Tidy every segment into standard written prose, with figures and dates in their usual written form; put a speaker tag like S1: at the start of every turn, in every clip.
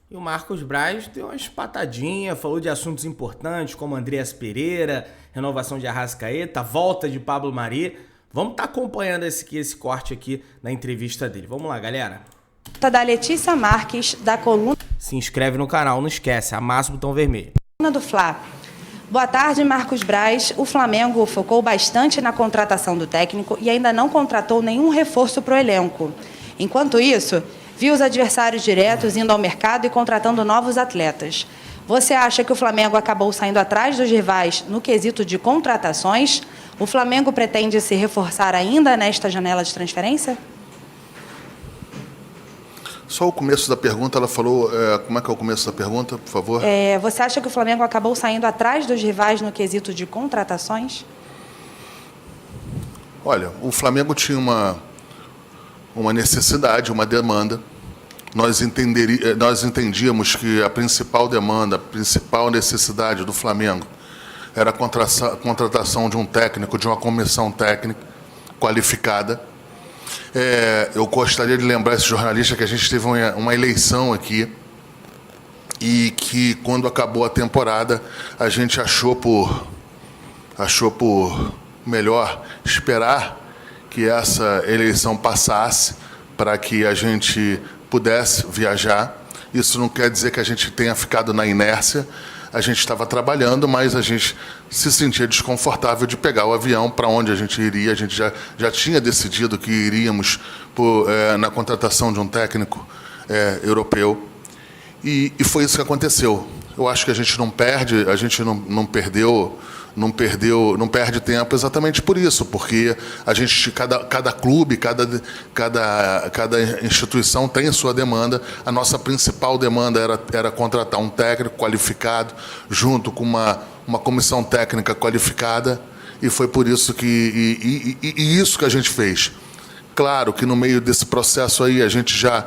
S1: E o Marcos Braz deu uma espatadinha, falou de assuntos importantes como Andreas Pereira, renovação de Arrascaeta, volta de Pablo Mari. Vamos estar acompanhando esse corte aqui na entrevista dele. Vamos lá, galera.
S2: Da Letícia Marques, da coluna
S1: Se inscreve no canal, não esquece, amassa o botão vermelho.
S2: do Fla. Boa tarde, Marcos Braz. O Flamengo focou bastante na contratação do técnico e ainda não contratou nenhum reforço para o elenco. Enquanto isso, viu os adversários diretos indo ao mercado e contratando novos atletas. Você acha que o Flamengo acabou saindo atrás dos rivais no quesito de contratações? O Flamengo pretende se reforçar ainda nesta janela de transferência?
S3: Só o começo da pergunta, ela falou... como é que é o começo da pergunta, por favor?
S2: Você acha que o Flamengo acabou saindo atrás dos rivais no quesito de contratações?
S3: Olha, o Flamengo tinha uma necessidade, uma demanda. Nós entendíamos que a principal demanda, a principal necessidade do Flamengo era a contratação de um técnico, de uma comissão técnica qualificada. Eu gostaria de lembrar esse jornalista que a gente teve uma eleição aqui e que, quando acabou a temporada, a gente achou por melhor esperar que essa eleição passasse para que a gente pudesse viajar. Isso não quer dizer que a gente tenha ficado na inércia. A gente estava trabalhando, mas a gente se sentia desconfortável de pegar o avião para onde a gente iria. A gente já tinha decidido que iríamos na contratação de um técnico europeu. E foi isso que aconteceu. Eu acho que a gente não perde tempo exatamente por isso, porque a gente, cada clube, cada instituição tem a sua demanda. A nossa principal demanda era contratar um técnico qualificado junto com uma comissão técnica qualificada, e foi por isso que isso que a gente fez. Claro que no meio desse processo aí a gente já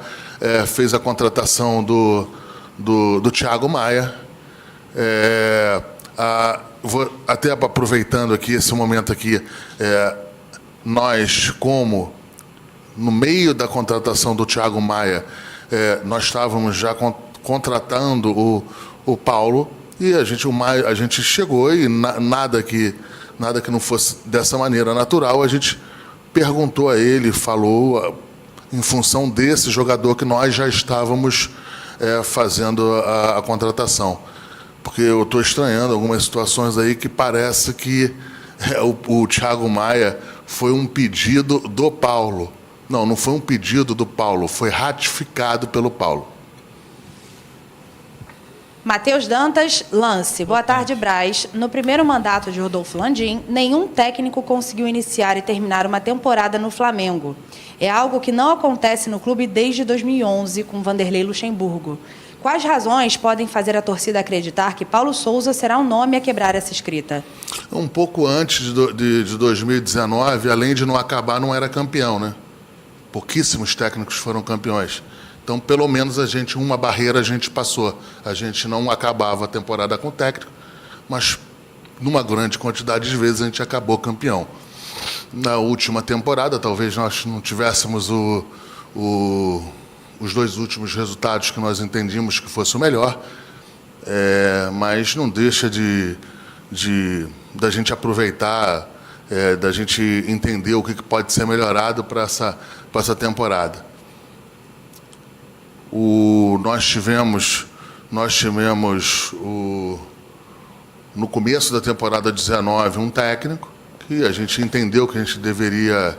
S3: fez a contratação do Thiago Maia. Até aproveitando aqui esse momento aqui, nós, como no meio da contratação do Thiago Maia, nós estávamos já contratando o Paulo, e a gente chegou, e nada que não fosse dessa maneira natural, a gente perguntou a ele, falou em função desse jogador que nós já estávamos fazendo a contratação. Porque eu estou estranhando algumas situações aí que parece que o Thiago Maia foi um pedido do Paulo. Não foi um pedido do Paulo, foi ratificado pelo Paulo.
S2: Matheus Dantas, lance. Boa tarde, Braz. No primeiro mandato de Rodolfo Landim, nenhum técnico conseguiu iniciar e terminar uma temporada no Flamengo. É algo que não acontece no clube desde 2011, com Vanderlei Luxemburgo. Quais razões podem fazer a torcida acreditar que Paulo Souza será o nome a quebrar essa escrita?
S3: Um pouco antes de 2019, além de não acabar, não era campeão, né? Pouquíssimos técnicos foram campeões. Então, pelo menos, uma barreira a gente passou. A gente não acabava a temporada com o técnico, mas numa grande quantidade de vezes a gente acabou campeão. Na última temporada, talvez nós não tivéssemos os dois últimos resultados que nós entendíamos que fosse o melhor, mas não deixa da gente aproveitar, da gente entender o que pode ser melhorado para essa temporada. Nós tivemos no começo da temporada 19 um técnico que a gente entendeu que a gente deveria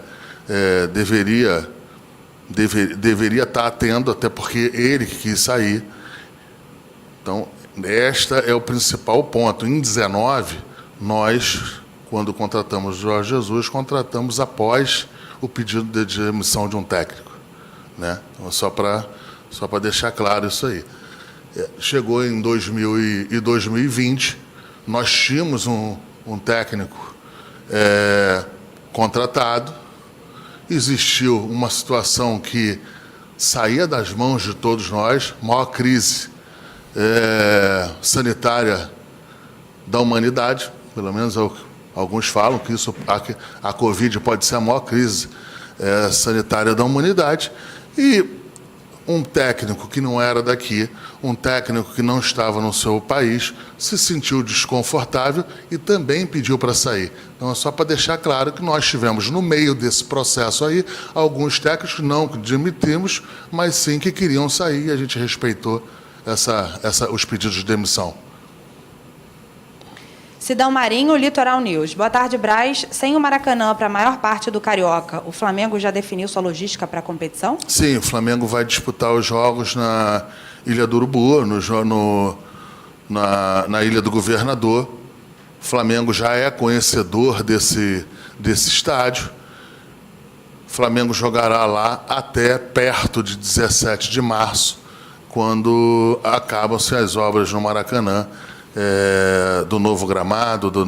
S3: estar tendo, até porque ele que quis sair. Então, este é o principal ponto. Em 19, nós, quando contratamos o Jorge Jesus, contratamos após o pedido de demissão de um técnico, né? Então, só para deixar claro isso aí. Chegou em 2020, nós tínhamos um técnico contratado. Existiu uma situação que saía das mãos de todos nós, maior crise sanitária da humanidade, pelo menos alguns falam que a Covid pode ser a maior crise sanitária da humanidade, e um técnico que não era daqui, um técnico que não estava no seu país, se sentiu desconfortável e também pediu para sair. Então, é só para deixar claro que nós tivemos, no meio desse processo aí, alguns técnicos não que demitimos, mas sim que queriam sair e a gente respeitou os pedidos de demissão.
S2: Sidão Marinho, Litoral News. Boa tarde, Braz. Sem o Maracanã para a maior parte do Carioca, o Flamengo já definiu sua logística para a competição?
S3: Sim, o Flamengo vai disputar os jogos na Ilha do Urubu, na Ilha do Governador. O Flamengo já é conhecedor desse estádio. O Flamengo jogará lá até perto de 17 de março, quando acabam-se as obras no Maracanã, do novo gramado, do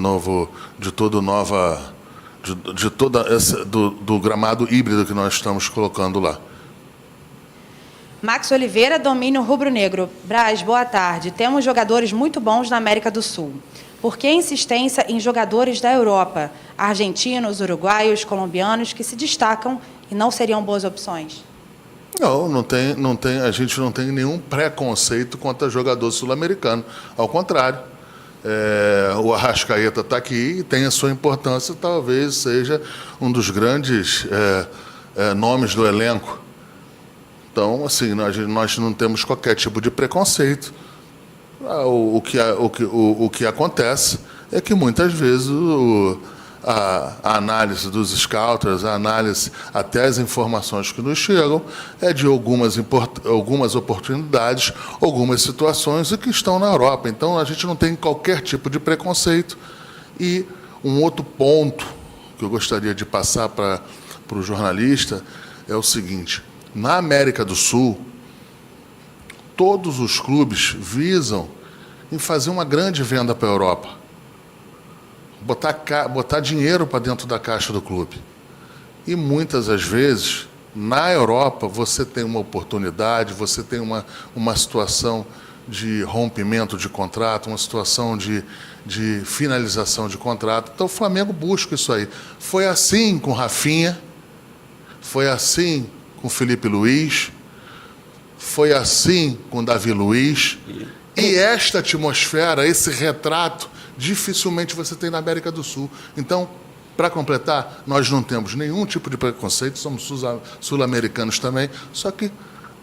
S3: gramado híbrido que nós estamos colocando lá.
S2: Max Oliveira, Domínio Rubro-Negro. Braz, boa tarde. Temos jogadores muito bons na América do Sul. Por que insistência em jogadores da Europa, argentinos, uruguaios, colombianos, que se destacam e não seriam boas opções?
S3: Não tem, a gente não tem nenhum preconceito contra jogador sul-americano. Ao contrário, o Arrascaeta está aqui e tem a sua importância, talvez seja um dos grandes nomes do elenco. Então, assim, nós não temos qualquer tipo de preconceito. O que acontece é que muitas vezes a análise dos scouters, a análise, até as informações que nos chegam, é de algumas oportunidades, algumas situações e que estão na Europa. Então, a gente não tem qualquer tipo de preconceito. E um outro ponto que eu gostaria de passar para o jornalista é o seguinte: na América do Sul, todos os clubes visam em fazer uma grande venda para a Europa. Botar dinheiro para dentro da caixa do clube. E muitas das vezes, na Europa, você tem uma oportunidade, você tem uma situação de rompimento de contrato, uma situação de finalização de contrato. Então, o Flamengo busca isso aí. Foi assim com Rafinha, foi assim com Felipe Luiz, foi assim com Davi Luiz. E esta atmosfera, esse retrato, dificilmente você tem na América do Sul. Então, para completar, nós não temos nenhum tipo de preconceito, somos sul-americanos também, só que,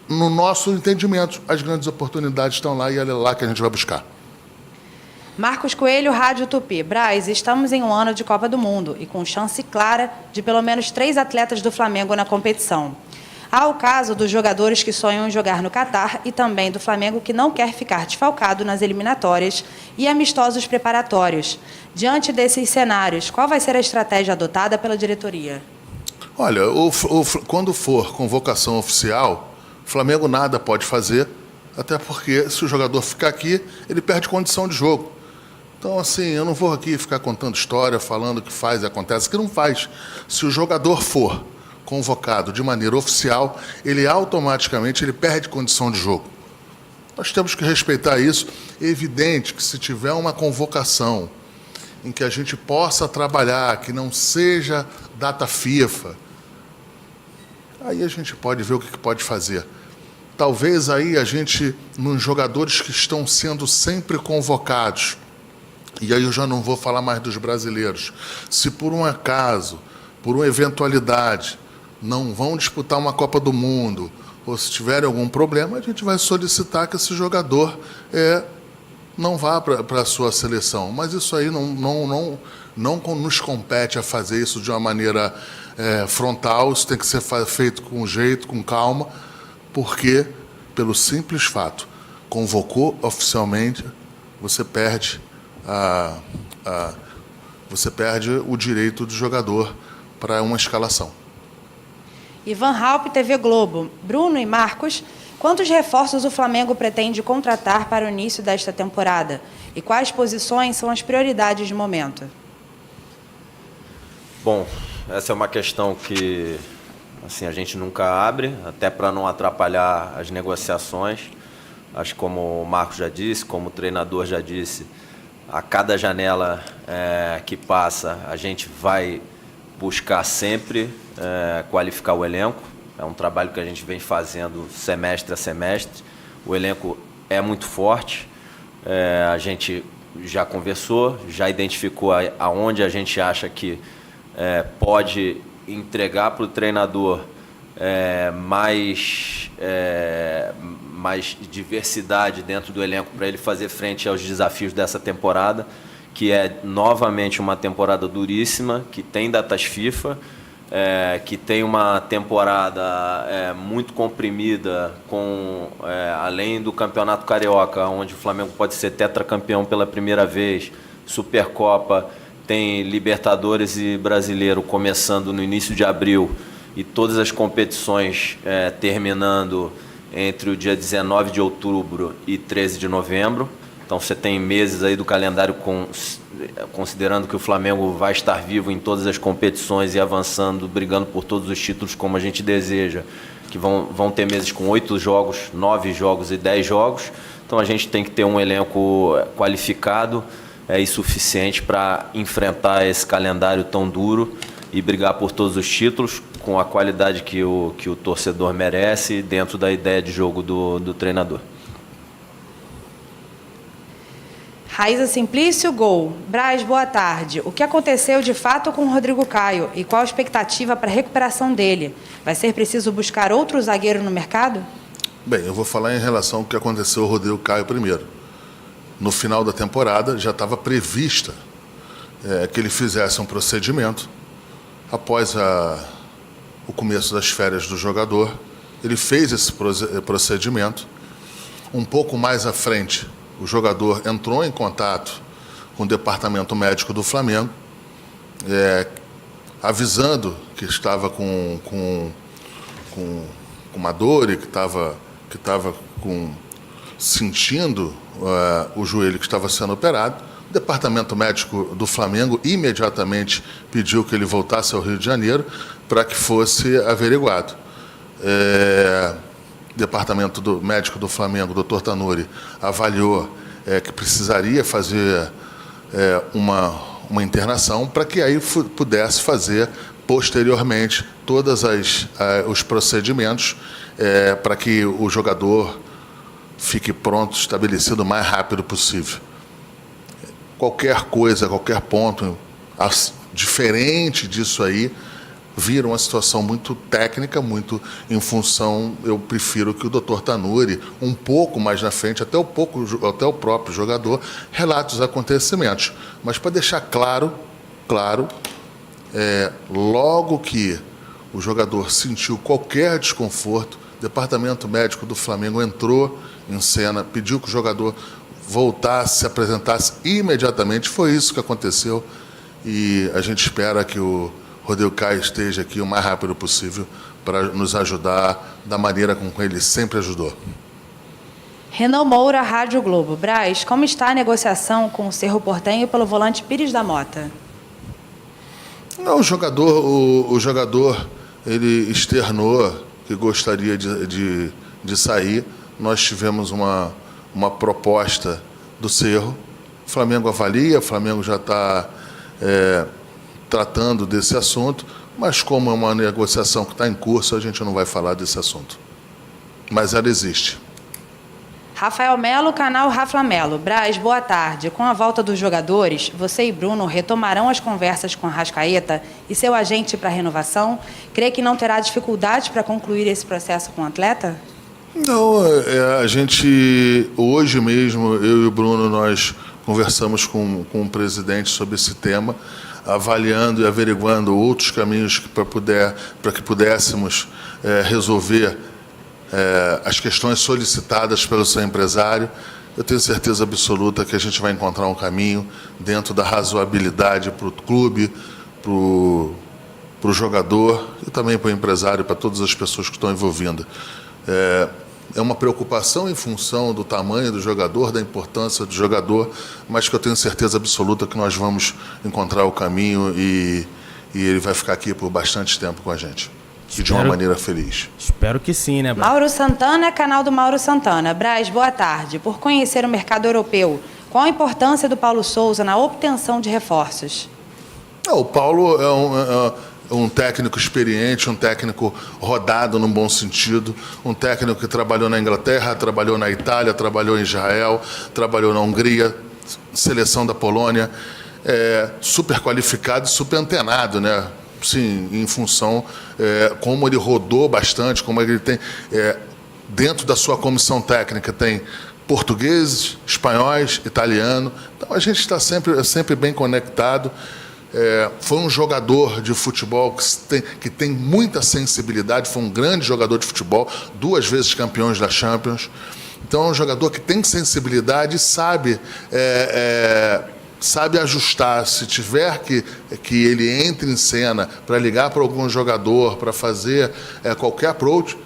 S3: no nosso entendimento, as grandes oportunidades estão lá e é lá que a gente vai buscar.
S2: Marcos Coelho, Rádio Tupi. Braz, estamos em um ano de Copa do Mundo e com chance clara de pelo menos 3 atletas do Flamengo na competição. Há o caso dos jogadores que sonham em jogar no Catar e também do Flamengo que não quer ficar desfalcado nas eliminatórias e amistosos preparatórios. Diante desses cenários, qual vai ser a estratégia adotada pela diretoria?
S3: Olha, quando for convocação oficial, o Flamengo nada pode fazer, até porque se o jogador ficar aqui, ele perde condição de jogo. Então, assim, eu não vou aqui ficar contando história, falando que faz e acontece, que não faz. Se o jogador for convocado de maneira oficial, ele automaticamente perde condição de jogo. Nós temos que respeitar isso. É evidente que se tiver uma convocação em que a gente possa trabalhar, que não seja data FIFA, aí a gente pode ver o que pode fazer. Talvez aí a gente, nos jogadores que estão sendo sempre convocados, e aí eu já não vou falar mais dos brasileiros, se por um acaso, por uma eventualidade, não vão disputar uma Copa do Mundo, ou se tiverem algum problema, a gente vai solicitar que esse jogador não vá para a sua seleção. Mas isso aí não nos compete a fazer isso de uma maneira frontal, isso tem que ser feito com jeito, com calma, porque, pelo simples fato, convocou oficialmente, você perde o direito do jogador para uma escalação.
S2: Ivan Halpe, TV Globo. Bruno e Marcos, quantos reforços o Flamengo pretende contratar para o início desta temporada? E quais posições são as prioridades de momento?
S4: Bom, essa é uma questão que assim, a gente nunca abre, até para não atrapalhar as negociações. Acho que, como o Marcos já disse, como o treinador já disse, a cada janela que passa, a gente vai buscar sempre qualificar o elenco. é um trabalho que a gente vem fazendo semestre a semestre. O elenco é muito forte, a gente já conversou, já identificou aonde a gente acha que pode entregar para o treinador mais diversidade dentro do elenco para ele fazer frente aos desafios dessa temporada, que é novamente uma temporada duríssima, que tem datas FIFA, que tem uma temporada muito comprimida, além do Campeonato Carioca, onde o Flamengo pode ser tetracampeão pela primeira vez, Supercopa, tem Libertadores e Brasileiro começando no início de abril e todas as competições terminando entre o dia 19 de outubro e 13 de novembro. Então você tem meses aí do calendário considerando que o Flamengo vai estar vivo em todas as competições e avançando, brigando por todos os títulos como a gente deseja, que vão ter meses com 8 jogos, 9 jogos e 10 jogos. Então a gente tem que ter um elenco qualificado e suficiente para enfrentar esse calendário tão duro e brigar por todos os títulos com a qualidade que o torcedor merece dentro da ideia de jogo do treinador.
S2: Raíza Simplício, gol. Braz, boa tarde. O que aconteceu de fato com o Rodrigo Caio e qual a expectativa para a recuperação dele? Vai ser preciso buscar outro zagueiro no mercado?
S3: Bem, eu vou falar em relação ao que aconteceu com o Rodrigo Caio primeiro. No final da temporada já estava prevista que ele fizesse um procedimento. Após o começo das férias do jogador, ele fez esse procedimento. Um pouco mais à frente, o jogador entrou em contato com o departamento médico do Flamengo, avisando que estava com uma dor e que estava sentindo o joelho que estava sendo operado. O departamento médico do Flamengo imediatamente pediu que ele voltasse ao Rio de Janeiro para que fosse averiguado. O departamento médico do Flamengo, o Dr. Tanuri, avaliou que precisaria fazer uma internação para que aí pudesse fazer posteriormente todos os procedimentos para que o jogador fique pronto, estabelecido o mais rápido possível. Qualquer coisa, qualquer ponto diferente disso aí, vira uma situação muito técnica, muito em função, eu prefiro que o Dr. Tanuri, um pouco mais na frente, até o próprio jogador, relate os acontecimentos. Mas para deixar claro, logo que o jogador sentiu qualquer desconforto, o departamento médico do Flamengo entrou em cena, pediu que o jogador voltasse, se apresentasse imediatamente. Foi isso que aconteceu e a gente espera que o Rodrigo Caio esteja aqui o mais rápido possível para nos ajudar da maneira como ele sempre ajudou.
S2: Renan Moura, Rádio Globo. Braz, como está a negociação com o Cerro Porteño pelo volante Pires da Mota?
S3: Não, o jogador ele externou que gostaria de sair. Nós tivemos uma proposta do Cerro. O Flamengo avalia, o Flamengo já está tratando desse assunto, mas como é uma negociação que está em curso, a gente não vai falar desse assunto. Mas ela existe.
S2: Rafael Melo, canal Rafa Melo. Braz, boa tarde. Com a volta dos jogadores, você e Bruno retomarão as conversas com Arrascaeta e seu agente para a renovação? Crê que não terá dificuldades para concluir esse processo com o atleta?
S3: Não, a gente, hoje mesmo, eu e o Bruno, nós conversamos com o presidente sobre esse tema, avaliando e averiguando outros caminhos para que pudéssemos resolver as questões solicitadas pelo seu empresário. Eu tenho certeza absoluta que a gente vai encontrar um caminho dentro da razoabilidade para o clube, para o jogador e também para o empresário, para todas as pessoas que estão envolvidas. É uma preocupação em função do tamanho do jogador, da importância do jogador, mas que eu tenho certeza absoluta que nós vamos encontrar o caminho e ele vai ficar aqui por bastante tempo com a gente. E de uma maneira feliz.
S1: Espero que sim, né, Braz?
S2: Mauro Santana, canal do Mauro Santana. Braz, boa tarde. Por conhecer o mercado europeu, qual a importância do Paulo Souza na obtenção de reforços?
S3: O Paulo um técnico experiente, um técnico rodado no bom sentido, um técnico que trabalhou na Inglaterra, trabalhou na Itália, trabalhou em Israel, trabalhou na Hungria, seleção da Polônia, super qualificado, super antenado, né? Sim, em função como ele rodou bastante, como ele tem dentro da sua comissão técnica tem portugueses, espanhóis, italiano. Então a gente está sempre bem conectado. Foi um jogador de futebol que tem muita sensibilidade, foi um grande jogador de futebol, 2 vezes campeões da Champions. Então é um jogador que tem sensibilidade e sabe ajustar. Se tiver que ele entre em cena para ligar para algum jogador, para fazer qualquer approach,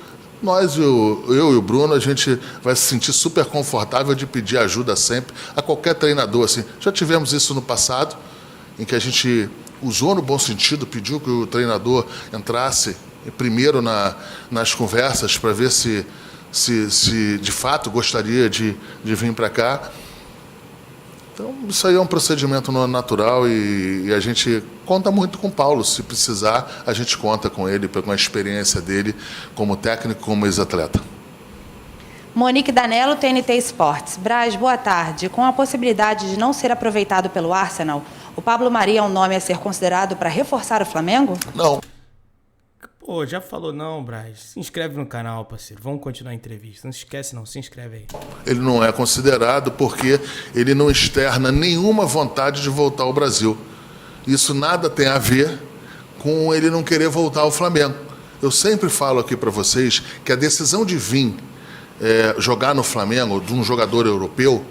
S3: eu e o Bruno, a gente vai se sentir super confortável de pedir ajuda sempre a qualquer treinador. Assim. Já tivemos isso no passado, em que a gente usou no bom sentido, pediu que o treinador entrasse primeiro nas conversas para ver se de fato gostaria de vir para cá. Então, isso aí é um procedimento natural e a gente conta muito com o Paulo. Se precisar, a gente conta com ele, com a experiência dele como técnico, como ex-atleta.
S2: Monique Danello, TNT Esportes. Braz, boa tarde. Com a possibilidade de não ser aproveitado pelo Arsenal, o Pablo Mari é um nome a ser considerado para reforçar o Flamengo?
S3: Não.
S1: Pô, já falou não, Braz. Se inscreve no canal, parceiro. Vamos continuar a entrevista. Não se esquece não, se inscreve aí.
S3: Ele não é considerado porque ele não externa nenhuma vontade de voltar ao Brasil. Isso nada tem a ver com ele não querer voltar ao Flamengo. Eu sempre falo aqui para vocês que a decisão de vir jogar no Flamengo, de um jogador europeu,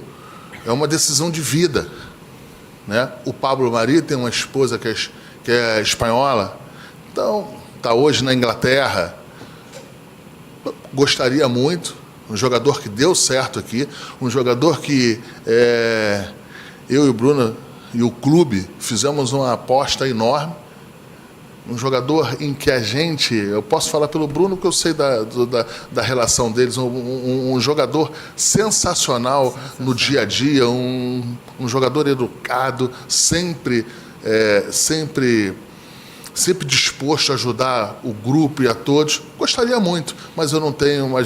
S3: é uma decisão de vida. Né? O Pablo Mari tem uma esposa que é espanhola, então está hoje na Inglaterra. Gostaria muito, um jogador que deu certo aqui, um jogador que eu e o Bruno e o clube fizemos uma aposta enorme, um jogador em que eu posso falar pelo Bruno que eu sei da relação deles, um jogador sensacional no dia a dia, um jogador educado, sempre disposto a ajudar o grupo e a todos. Gostaria muito, mas eu não tenho. A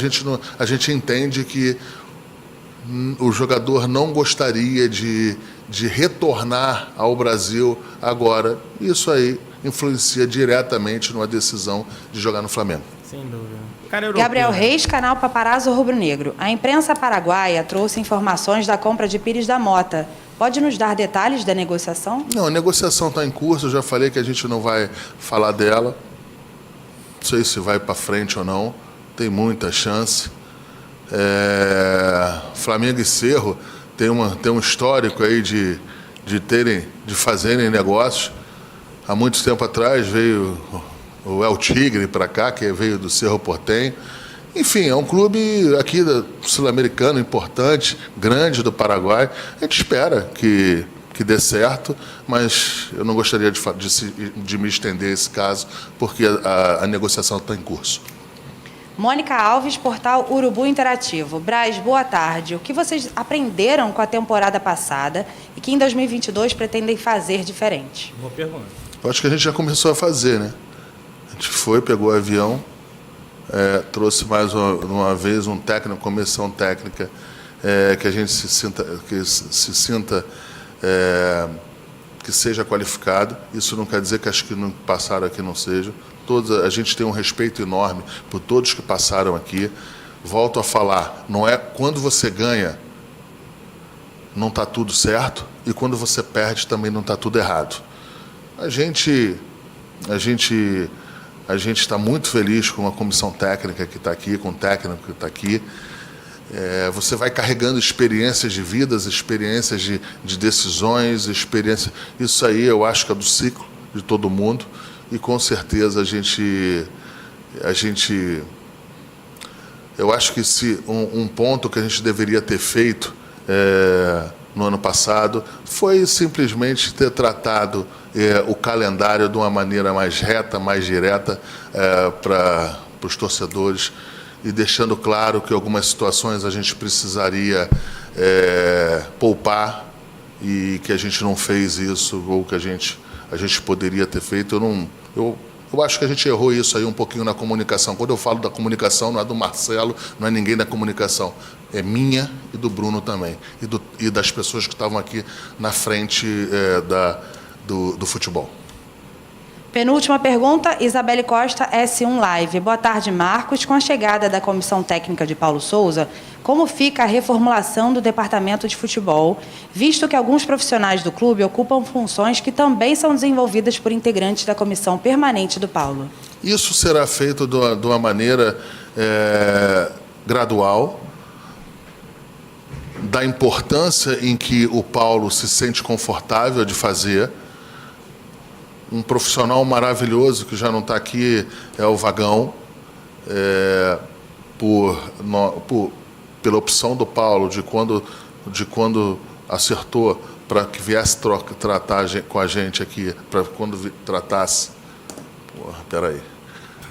S3: gente entende que o jogador não gostaria de retornar ao Brasil agora. Isso aí influencia diretamente numa decisão de jogar no Flamengo.
S1: Sem dúvida. Cara europeu,
S2: Gabriel
S1: né?
S2: Reis, canal Paparazzo Rubro Negro. A imprensa paraguaia trouxe informações da compra de Pires da Mota. Pode nos dar detalhes da negociação?
S3: Não, a negociação está em curso. Eu já falei que a gente não vai falar dela. Não sei se vai para frente ou não. Tem muita chance. Flamengo e Cerro tem um histórico aí de fazerem negócios. Há muito tempo atrás veio o El Tigre para cá, que veio do Cerro Porteño. Enfim, é um clube aqui sul-americano importante, grande do Paraguai. A gente espera que dê certo, mas eu não gostaria de me estender esse caso, porque a negociação está em curso.
S2: Mônica Alves, portal Urubu Interativo. Braz, boa tarde. O que vocês aprenderam com a temporada passada e que em 2022 pretendem fazer diferente?
S1: Boa pergunta.
S3: Eu acho que a gente já começou a fazer, né? A gente pegou o avião, trouxe mais uma vez um técnico, comissão técnica, que a gente se sinta que seja qualificado. Isso não quer dizer que acho que não passaram aqui não sejam. A gente tem um respeito enorme por todos que passaram aqui. Volto a falar, não é quando você ganha, não está tudo certo, e quando você perde também não está tudo errado. A gente está muito feliz com a comissão técnica que está aqui, com o técnico que está aqui. Você vai carregando experiências de vidas, experiências de decisões, isso aí eu acho que é do ciclo de todo mundo. E com certeza eu acho que um ponto que a gente deveria ter feito no ano passado foi simplesmente ter tratado o calendário de uma maneira mais reta, mais direta para os torcedores, e deixando claro que algumas situações a gente precisaria poupar e que a gente não fez isso, ou que a gente poderia ter feito. Eu Eu acho que a gente errou isso aí um pouquinho na comunicação. Quando eu falo da comunicação, não é do Marcelo, não é ninguém da comunicação. É minha e do Bruno também. E das pessoas que estavam aqui na frente do futebol.
S2: Penúltima pergunta, Isabelle Costa, S1 Live. Boa tarde, Marcos. Com a chegada da comissão técnica de Paulo Souza, como fica a reformulação do departamento de futebol, visto que alguns profissionais do clube ocupam funções que também são desenvolvidas por integrantes da comissão permanente do Paulo?
S3: Isso será feito de uma maneira gradual, da importância em que o Paulo se sente confortável de fazer. Um profissional maravilhoso que já não está aqui é o Vagão, pela opção do Paulo de quando acertou para que viesse tratar com a gente aqui, para quando tratasse. Peraí.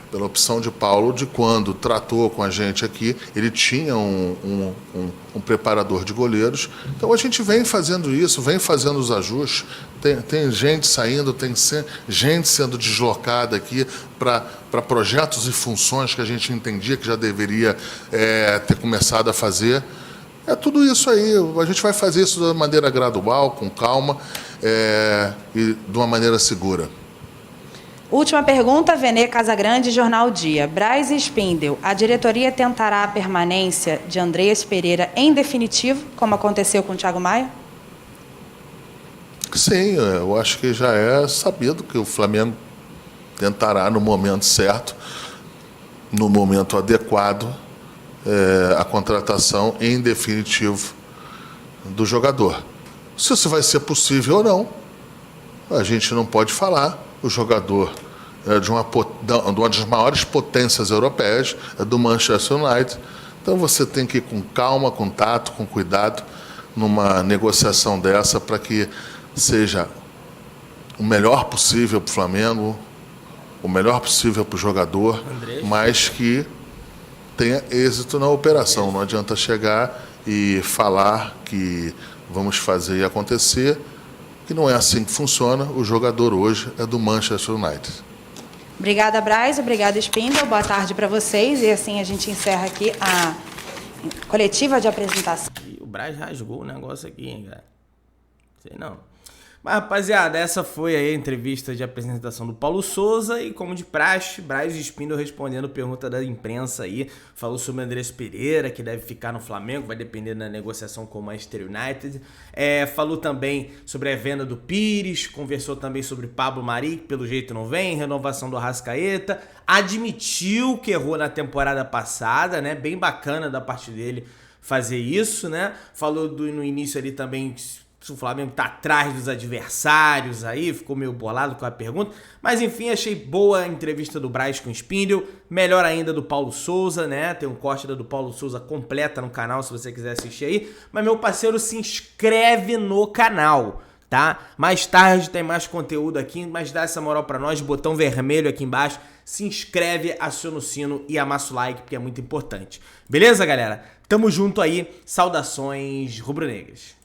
S3: Pela opção de Paulo, de quando tratou com a gente aqui, ele tinha um preparador de goleiros. Então a gente vem fazendo isso, vem fazendo os ajustes. Tem gente saindo, tem gente sendo deslocada aqui para projetos e funções que a gente entendia que já deveria ter começado a fazer. É tudo isso aí. A gente vai fazer isso de uma maneira gradual, com calma e de uma maneira segura.
S2: Última pergunta, Venê Casagrande, Jornal Dia. Braz e Spindel, a diretoria tentará a permanência de Andreas Pereira em definitivo, como aconteceu com o Thiago Maia?
S3: Sim, eu acho que já é sabido que o Flamengo tentará, no momento certo, no momento adequado, a contratação em definitivo do jogador. Se isso vai ser possível ou não, a gente não pode falar. O jogador de uma das maiores potências europeias, do Manchester United. Então você tem que ir com calma, com tato, com cuidado, numa negociação dessa, para que seja o melhor possível para o Flamengo, o melhor possível para o jogador, mas que tenha êxito na operação. Não adianta chegar e falar que vamos fazer e acontecer, que não é assim que funciona. O jogador hoje é do Manchester United.
S2: Obrigada, Braz. Obrigada, Spindel. Boa tarde para vocês. E assim a gente encerra aqui a coletiva de apresentação.
S1: E o Braz rasgou o negócio aqui, hein, cara? Sei não. Mas, rapaziada, essa foi aí a entrevista de apresentação do Paulo Souza e, como de praxe, Braz e Spindel respondendo pergunta da imprensa aí. Falou sobre o Andreas Pereira, que deve ficar no Flamengo, vai depender da negociação com o Manchester United. Falou também sobre a venda do Pires, conversou também sobre Pablo Mari, que pelo jeito não vem, renovação do Arrascaeta. Admitiu que errou na temporada passada, né? Bem bacana da parte dele fazer isso, né? Falou no início ali também se o Flamengo tá atrás dos adversários aí, ficou meio bolado com a pergunta, mas enfim, achei boa a entrevista do Braz com o Spindel, melhor ainda do Paulo Souza, né, tem um corte do Paulo Souza completa no canal, se você quiser assistir aí, mas meu parceiro, se inscreve no canal, tá? Mais tarde tem mais conteúdo aqui, mas dá essa moral pra nós, botão vermelho aqui embaixo, se inscreve, aciona o sino e amassa o like, porque é muito importante. Beleza, galera? Tamo junto aí, saudações rubro-negras.